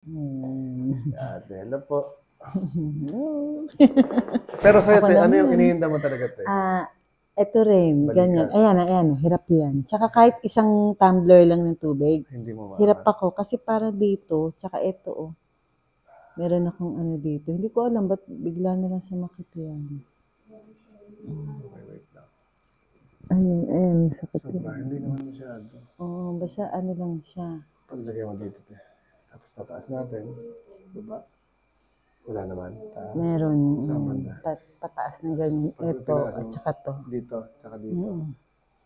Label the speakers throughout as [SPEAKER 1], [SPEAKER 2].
[SPEAKER 1] Ate, hello po. Pero sa'yo,
[SPEAKER 2] Ako
[SPEAKER 1] te, ano yung
[SPEAKER 2] naman.
[SPEAKER 1] iniinda mo talaga, te?
[SPEAKER 2] Ito rin,
[SPEAKER 1] Balikat.
[SPEAKER 2] ganyan. Ayan, hirap yan. Tsaka kahit isang tumbler lang ng tubig,
[SPEAKER 1] Hindi mo
[SPEAKER 2] hirap
[SPEAKER 1] maangat.
[SPEAKER 2] ako kasi para dito, tsaka ito, oh. Meron akong ano dito. Hindi ko alam ba't bigla na lang sumakit yan.
[SPEAKER 1] Okay, wait lang.
[SPEAKER 2] Ayun, sakit
[SPEAKER 1] Sobra,
[SPEAKER 2] yan.
[SPEAKER 1] hindi naman masyado.
[SPEAKER 2] Oo, basta ano lang siya.
[SPEAKER 1] Paglagay mo dito, te. Tapos tataas natin. Baba. Wala naman. Taas.
[SPEAKER 2] Meron,
[SPEAKER 1] Saan banda?
[SPEAKER 2] pataas ng ganyan.
[SPEAKER 1] Pag
[SPEAKER 2] Ito,
[SPEAKER 1] tinaas
[SPEAKER 2] at
[SPEAKER 1] mo,
[SPEAKER 2] saka to.
[SPEAKER 1] dito, tsaka dito.
[SPEAKER 2] Mm.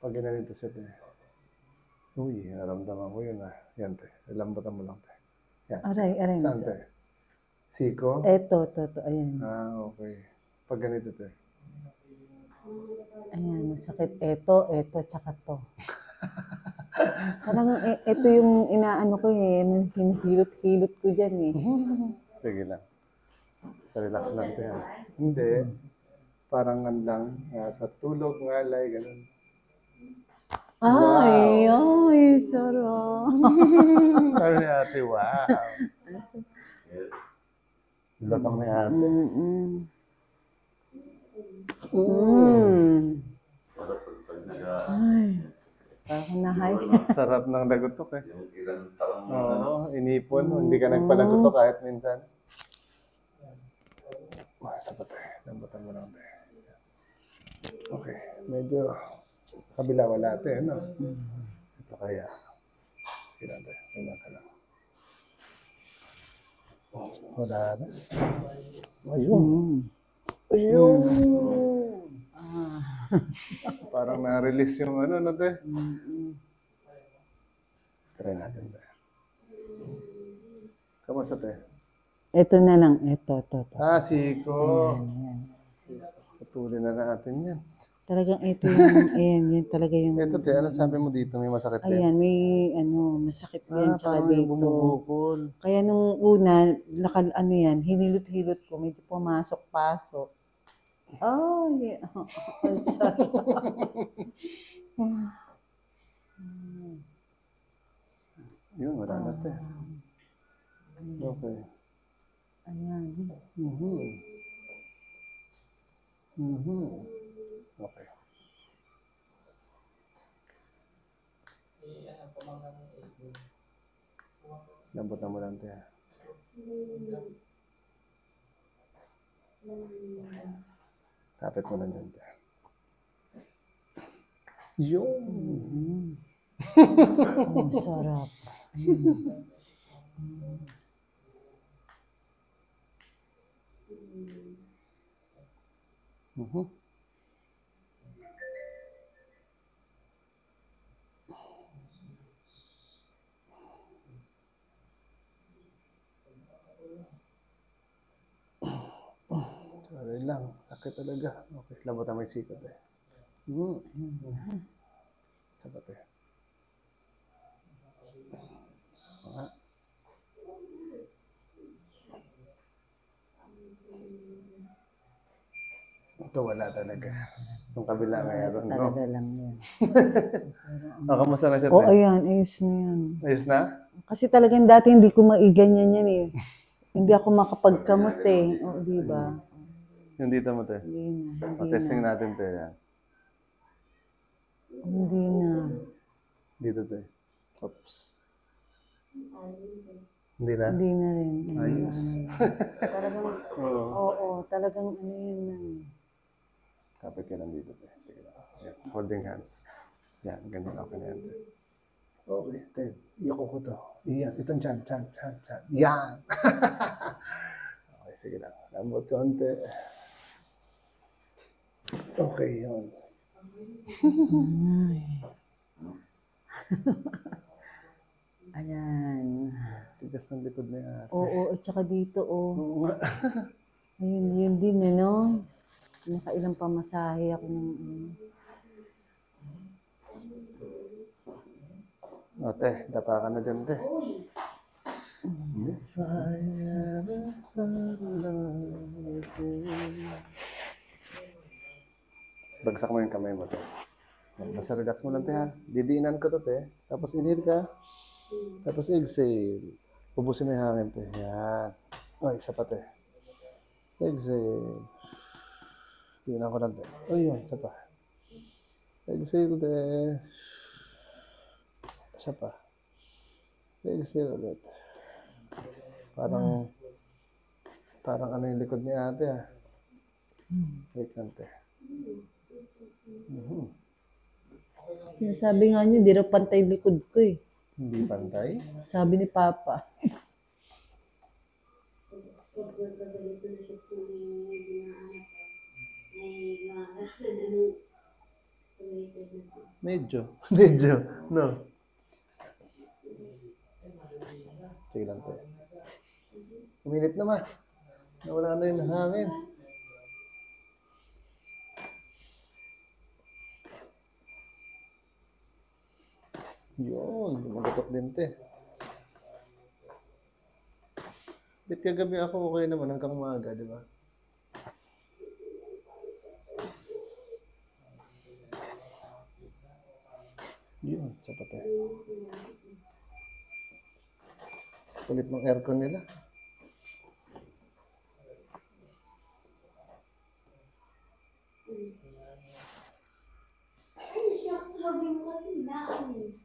[SPEAKER 1] Pag ginanito siya, te. Uy, naramdaman ko yun, ah. Yan, te. Lambutan mo lang, te. Yan.
[SPEAKER 2] Aray.
[SPEAKER 1] Saan, te? Siko?
[SPEAKER 2] Ito, ayan.
[SPEAKER 1] Okay. Pag ganito, te.
[SPEAKER 2] Ayan, masakit. Ito, tsaka to. Parang ito yung inaano ko eh, hinihilot-hilot ko dyan eh.
[SPEAKER 1] Sige lang. Sa relax lang, te. Hindi. Parang lang, sa tulog, ngalay, ganun.
[SPEAKER 2] Ay, sarap.
[SPEAKER 1] Ano ni ate, wow. Lutang ni ate.
[SPEAKER 2] Ay, parang nahay.
[SPEAKER 1] Sarap ng lagutok eh. Oo, inipon. Hindi ka nagpalagutok kahit minsan. Sapat eh. Lambutan mo lang tayo. Okay. Medyo kabila wala ate, ano? Ito kaya. Sige lang tayo. Tingnan ka lang. Wala na. Ayun. Parang na-release yung ano, te. Try natin tayo. Kamusta, te?
[SPEAKER 2] Ito na lang, ito.
[SPEAKER 1] Siko. Patuloy na natin yan.
[SPEAKER 2] Talagang ito yung, yan talaga yung...
[SPEAKER 1] Ito, te, ano sabi mo dito? May masakit din?
[SPEAKER 2] Ayan, may masakit yan, tsaka
[SPEAKER 1] parang
[SPEAKER 2] dito.
[SPEAKER 1] yung bumubukol.
[SPEAKER 2] Kaya nung una, hinilot-hilot ko, medyo pumasok-pasok. Yeah. Ang sarap.
[SPEAKER 1] Yun, wala na, te. Okay.
[SPEAKER 2] Ayan.
[SPEAKER 1] Okay. Lambutan mo lang, te. Tapit mo lang dyan, te. Yun.
[SPEAKER 2] Ang sarap.
[SPEAKER 1] Sorry lang. Sakit talaga. Okay. Lambutan mo yung sikot, eh. Sapat, eh. Ito wala talaga. Yung kabila mayroon, no?
[SPEAKER 2] Talaga lang yan.
[SPEAKER 1] Kamusta na siya, te?
[SPEAKER 2] Ayan, ayos na yan.
[SPEAKER 1] Ayos na?
[SPEAKER 2] Kasi talagang dati hindi ko maiganyan yan eh. Hindi ako makapagkamot eh. Di ba?
[SPEAKER 1] Yung dito mo, te?
[SPEAKER 2] Hindi na.
[SPEAKER 1] Testing natin, te. Yan.
[SPEAKER 2] Hindi na.
[SPEAKER 1] Dito, te. Oops. Hindi na?
[SPEAKER 2] Hindi na rin.
[SPEAKER 1] Ayos.
[SPEAKER 2] Talagang, talagang ano yun na.
[SPEAKER 1] Kapit ka lang dito, te. Sige lang. Yan. Holding hands. Yan, ganyan ako na yan, te. Okay, te. Iyoko ko to. Yan. Itong chan. Yan. Okay, sige lang. Lambot konti. Okay, yun.
[SPEAKER 2] Ayan.
[SPEAKER 1] Tigas ng likod na yan.
[SPEAKER 2] At saka dito,
[SPEAKER 1] Oo nga.
[SPEAKER 2] Ayun, yun din, ano? Nakailang pamasahe ako ng...
[SPEAKER 1] Te, dapa ka na dyan, te. If I ever thought like this. Bagsak mo yung kamay mo, te. Basta relax mo lang, te, ha. Didiinan ko to, te. Tapos inhale ka. Tapos exhale. Ubusin mo yung hangin, te. Yan. O, isa pa, te. Exhale. Tingnan ko lang, te. O, yun, isa pa. Exhale, te. Isa pa. Exhale ulit. Parang ano yung likod ni ate, ah. Wait lang, te.
[SPEAKER 2] Sinasabi nga niyo, di raw pantay likod ko eh.
[SPEAKER 1] Hindi pantay.
[SPEAKER 2] Sabi ni Papa.
[SPEAKER 1] Medyo. Medyo. No. Sige lang, te. Uminit na, ma. Nawala na yung hangin. Yun. Lumagotok din, te. Bit kagabi ako okay naman hanggang umaga, di ba? Yun, sapat eh. Kulit ng aircon nila.
[SPEAKER 3] Ay, siya, sabi mo kasi daan.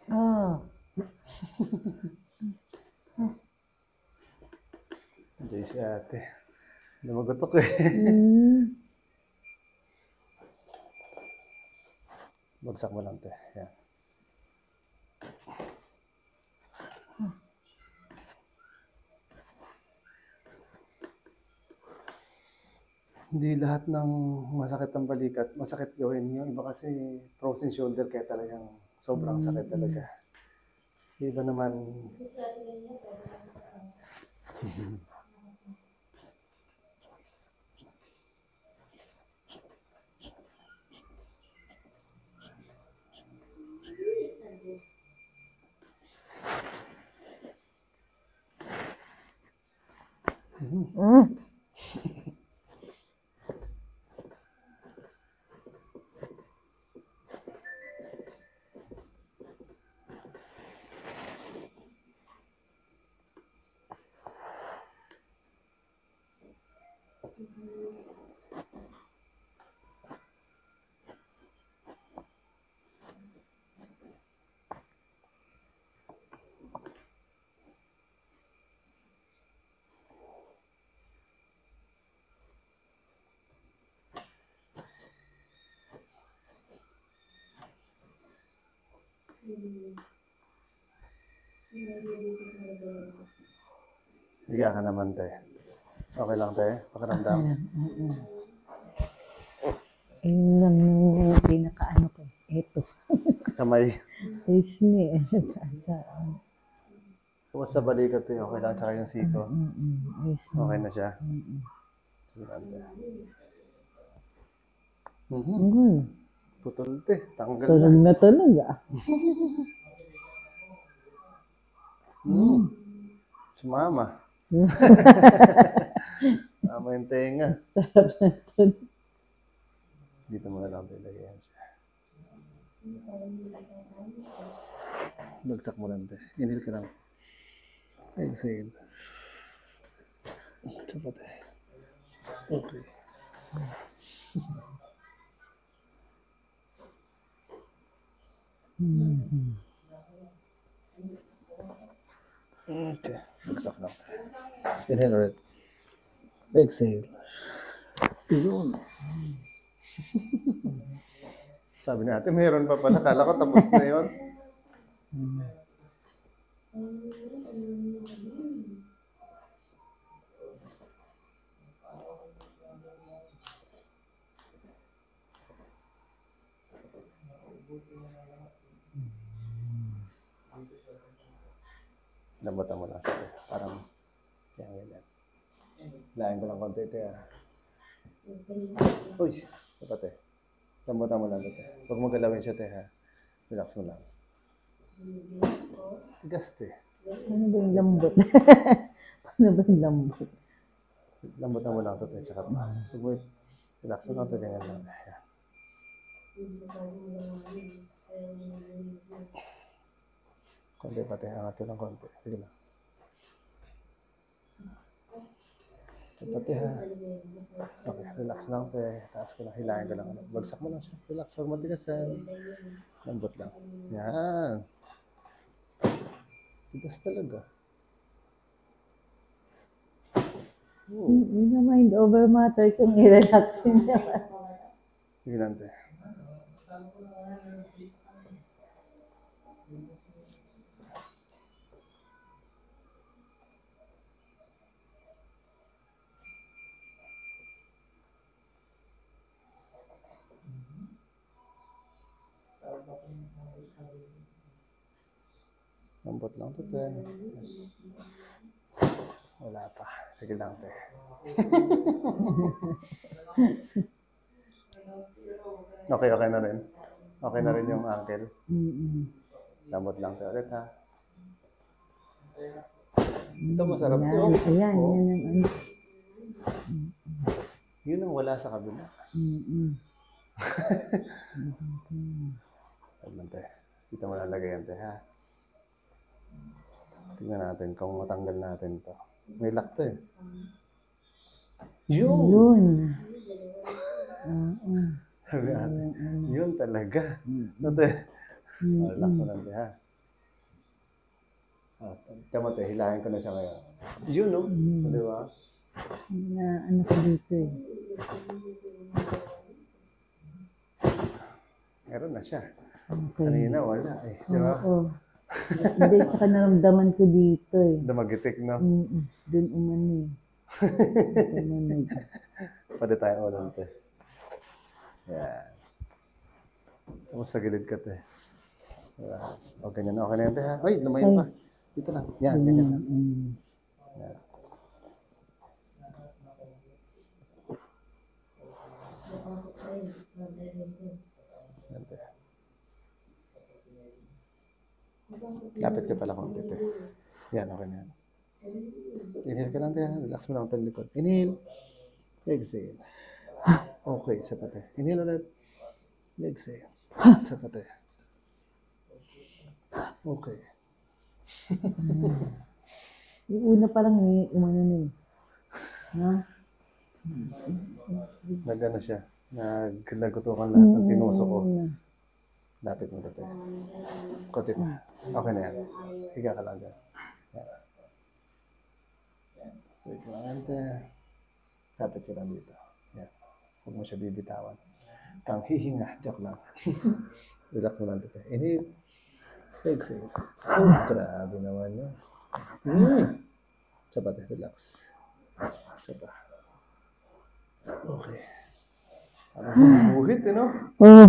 [SPEAKER 2] Ah.
[SPEAKER 1] Diyan si ate. Lumagotok eh. Bagsak mo lang, te. Yan. Hindi lahat ng masakit ang balikat, masakit gawin. Yung iba kasi frozen shoulder kaya talagang sobrang sakit talaga. Yung iba naman, higa ka naman, te. Okay lang, te? Pakiramdam.
[SPEAKER 2] Ayun lang yung pinaka-ano ko. Ito.
[SPEAKER 1] Kamay.
[SPEAKER 2] Ayos niya eh.
[SPEAKER 1] Kumusta balikat, te? Okay lang, tsaka yung siko.
[SPEAKER 2] Ayos niya.
[SPEAKER 1] Okay na siya. Sige lang, te. Putol, te. Tanggal
[SPEAKER 2] Tulog
[SPEAKER 1] na.
[SPEAKER 2] na tulog ah.
[SPEAKER 1] Sumama. Tama yung tenga.
[SPEAKER 2] Sarap na tulog.
[SPEAKER 1] Dito mo na lang ilagay siya. Bagsak mo lang, te. Inhale ka lang. Exhale. Sapat eh. Okay.
[SPEAKER 2] Mhm.
[SPEAKER 1] Okay. Bagsak lang tayo. Inhale ulit. Exhale. Yun. Sabi natin, mayroon pa pala. Kala ko tapos na yun. Lambutan mo lang siya. Parang, yan, ganyan. Lain ko lang konti ito. Uy, dapat eh. Lambutan mo lang ito. Huwag mo galawin siya, ha. Relax mo lang. Tigas,
[SPEAKER 2] Ano ba yung lambot? Ano ba yung lambot?
[SPEAKER 1] Lambutan mo lang ito, tsaka ito. Huwag mo, relax mo lang ito, ganyan lang. Yan. Konti pati, angat ko lang konti. Sige lang. Pati ha. Okay, relax lang te. Taas ko lang, hilahin ko lang. Bagsak mo lang siya. Relax, huwag matigasan. Lambot lang. Yan. Tigas talaga.
[SPEAKER 2] Hindi na mind over matter kung i-relax niya.
[SPEAKER 1] Sige lang te. Lambot lang to te. Wala pa. Sige lang te. Okay, okay na rin. Okay na rin yung ankle. Lambot lang te ulit ha. Ito masarap to.
[SPEAKER 2] Ayan,
[SPEAKER 1] Oh.
[SPEAKER 2] yan yung ano.
[SPEAKER 1] Yun ang wala sa kabila. Saan lang te. Dito mo lalagay yan te ha. Tingnan natin kung matanggal natin to. May lock to eh. Yun!
[SPEAKER 2] Yun.
[SPEAKER 1] Sabi natin. Yun talaga. No te. Relax mo lang te ha. Tama te, hilahin ko na siya ngayon. Yun no? Di ba?
[SPEAKER 2] Na ano ko dito eh.
[SPEAKER 1] Meron na siya.
[SPEAKER 2] Okay.
[SPEAKER 1] Kanina wala eh. Di ba?
[SPEAKER 2] Oo. Hindi, tsaka naramdaman ko dito eh.
[SPEAKER 1] Dumagitik no?
[SPEAKER 2] Doon umano eh. Umanog.
[SPEAKER 1] Pwede tayo ulan te. Yan. Tapos sa gilid ka te. Diba? O ganyan, okay na yan te ha. Ay, lumayo pa. Dito lang. Yan, ganyan lang. Yan. Yan te. Lapit ka pala konti te. Yan, okay na yan. Inhale ka lang te ha. Relax mo lang ang likod. Inhale. Exhale. Okay, isa pa te. Inhale ulit. Exhale. Isa pa te. Okay.
[SPEAKER 2] Yung una pa lang eh, umano na eh. Ha?
[SPEAKER 1] Nag-ano siya. Naglagutukan lahat ng tinuso ko. Lapit mo te. Konti pa. Okay na yan. Higa ka lang dyan. Yan. Sweet lang yan te. Lapit ka lang dito. Yan. Huwag mo siya bibitawan. Kang hihinga. Joke lang. Relax mo lang te. Inhale. Exhale. Oh, grabe naman yun. Saba te. Relax. Saba. Okay. Parang buhit eh no?
[SPEAKER 2] Oo.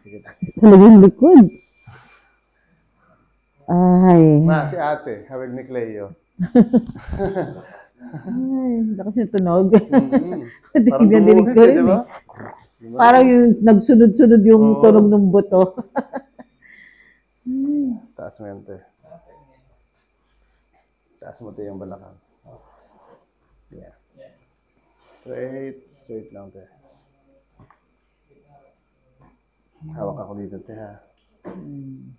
[SPEAKER 1] Sige tayo.
[SPEAKER 2] Talagang likod. Ay.
[SPEAKER 1] Ma, si ate. Hawag ni Cleo.
[SPEAKER 2] Ay, lakas yung tunog.
[SPEAKER 1] Parang
[SPEAKER 2] Nadinig
[SPEAKER 1] bumuhit
[SPEAKER 2] ko
[SPEAKER 1] eh,
[SPEAKER 2] rin
[SPEAKER 1] di ba?
[SPEAKER 2] Parang yung nagsunod-sunod yung
[SPEAKER 1] Oo.
[SPEAKER 2] tunog ng buto.
[SPEAKER 1] Taas mo yan, te. Taas mo, te, yung balakang. Oh. Yeah. Straight lang, te. Hawak ako dito, te, ha.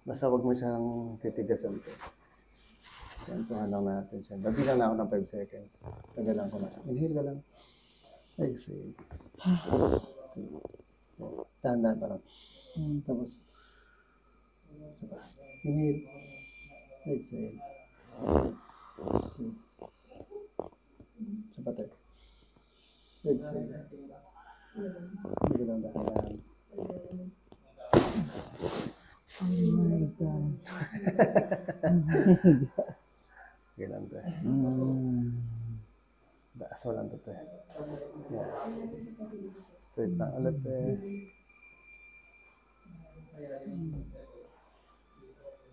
[SPEAKER 1] Basta wag mo siyang titigasan, te. Tempohan lang natin siya. Babilang na ako ng 5 seconds. Tagalan ko na. Inhale ka lang. Exhale. Dahan-dahan parang. Tapos, Isa pa. Inhale. Exhale. Isa pa tayo. Exhale. Bigyan lang dahan-dahan.
[SPEAKER 2] Oh my God.
[SPEAKER 1] Bigyan lang tayo. Daas mo lang tayo. Yan. Straight lang ulit eh.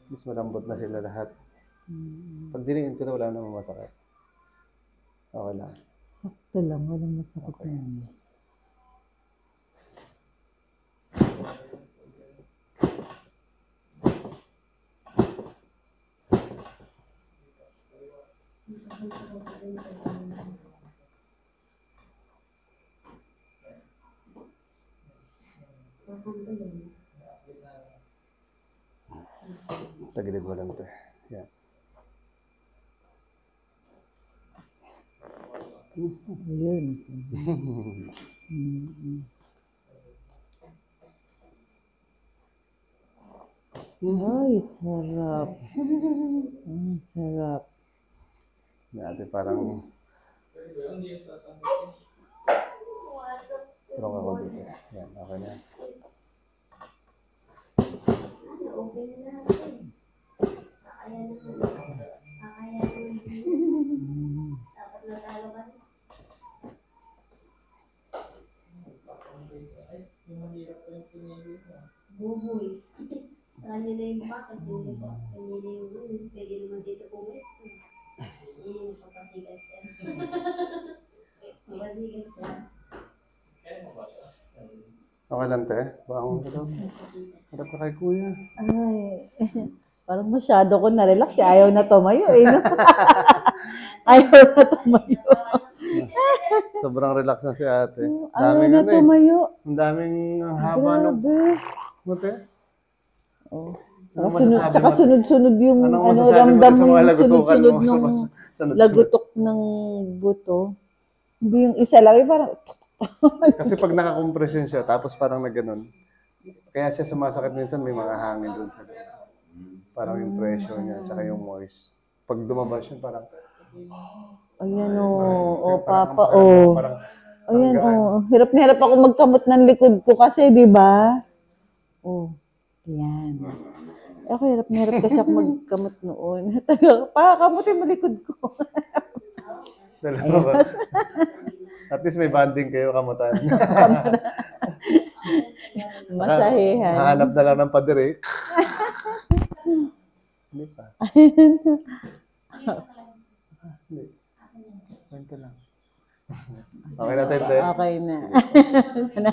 [SPEAKER 1] Mas malambot na sila lahat. Pag diningin ko na wala namang masakit. Okay lang.
[SPEAKER 2] Sakto lang, walang masakit
[SPEAKER 1] Okay.
[SPEAKER 2] naman.
[SPEAKER 1] Tagilid mo lang ito. Yan.
[SPEAKER 2] Ayun. Ay, sarap. Ang sarap.
[SPEAKER 1] Dati parang turong ako dito. Yan, okay na.
[SPEAKER 3] Okay na natin. Kakayanan. Dapat natalo ka na. Buboy. Sa kanila yung bakit, hindi ba? Kanila yung pwede naman dito pumesto. Papasigat siya. Papasigat siya.
[SPEAKER 1] Okay lang, te. Bangon ka daw. Harap ka kay kuya.
[SPEAKER 2] Ay, parang masyado ko na-relax. Ayaw na tumayo eh. No? Ayaw na tumayo.
[SPEAKER 1] Sobrang relax na si ate.
[SPEAKER 2] Ayaw
[SPEAKER 1] Daming
[SPEAKER 2] na
[SPEAKER 1] ano eh.
[SPEAKER 2] tumayo.
[SPEAKER 1] Ang daming haba nung...
[SPEAKER 2] Grabe.
[SPEAKER 1] Ano, te?
[SPEAKER 2] Oh.
[SPEAKER 1] Anong
[SPEAKER 2] Sunod,
[SPEAKER 1] masasabi
[SPEAKER 2] tsaka
[SPEAKER 1] mo?
[SPEAKER 2] sunod-sunod yung
[SPEAKER 1] Anong
[SPEAKER 2] ano,
[SPEAKER 1] masasabi mo
[SPEAKER 2] ramdam
[SPEAKER 1] sa
[SPEAKER 2] mo
[SPEAKER 1] mga
[SPEAKER 2] yung
[SPEAKER 1] lagutukan
[SPEAKER 2] sunod-sunod
[SPEAKER 1] mo?
[SPEAKER 2] ng
[SPEAKER 1] Sunod-sunod.
[SPEAKER 2] lagutok ng buto. Hindi yung isa lang. Eh, parang,
[SPEAKER 1] Kasi pag nakakompresyon siya, tapos parang nagganon. Kaya siya sumasakit minsan, may mga hangin doon sa loob. Parang yung pressure niya, tsaka yung moist. Pag lumabas yun, parang...
[SPEAKER 2] ayan o. O,
[SPEAKER 1] parang-
[SPEAKER 2] papa
[SPEAKER 1] parang-
[SPEAKER 2] o.
[SPEAKER 1] Parang,
[SPEAKER 2] Ayan
[SPEAKER 1] gaan.
[SPEAKER 2] o. Hirap na hirap ako magkamot ng likod ko kasi, di ba? Oh. Yan. Ako hirap na hirap kasi ako magkamot noon. Pakamutin mo likod ko.
[SPEAKER 1] Dalawa ba? At least may bonding kayo, kamutan.
[SPEAKER 2] Masahihan.
[SPEAKER 1] Hahanap na lang ng padre. Hindi pa. Hindi. Kwento lang. Okay na, Tete.
[SPEAKER 2] Okay na.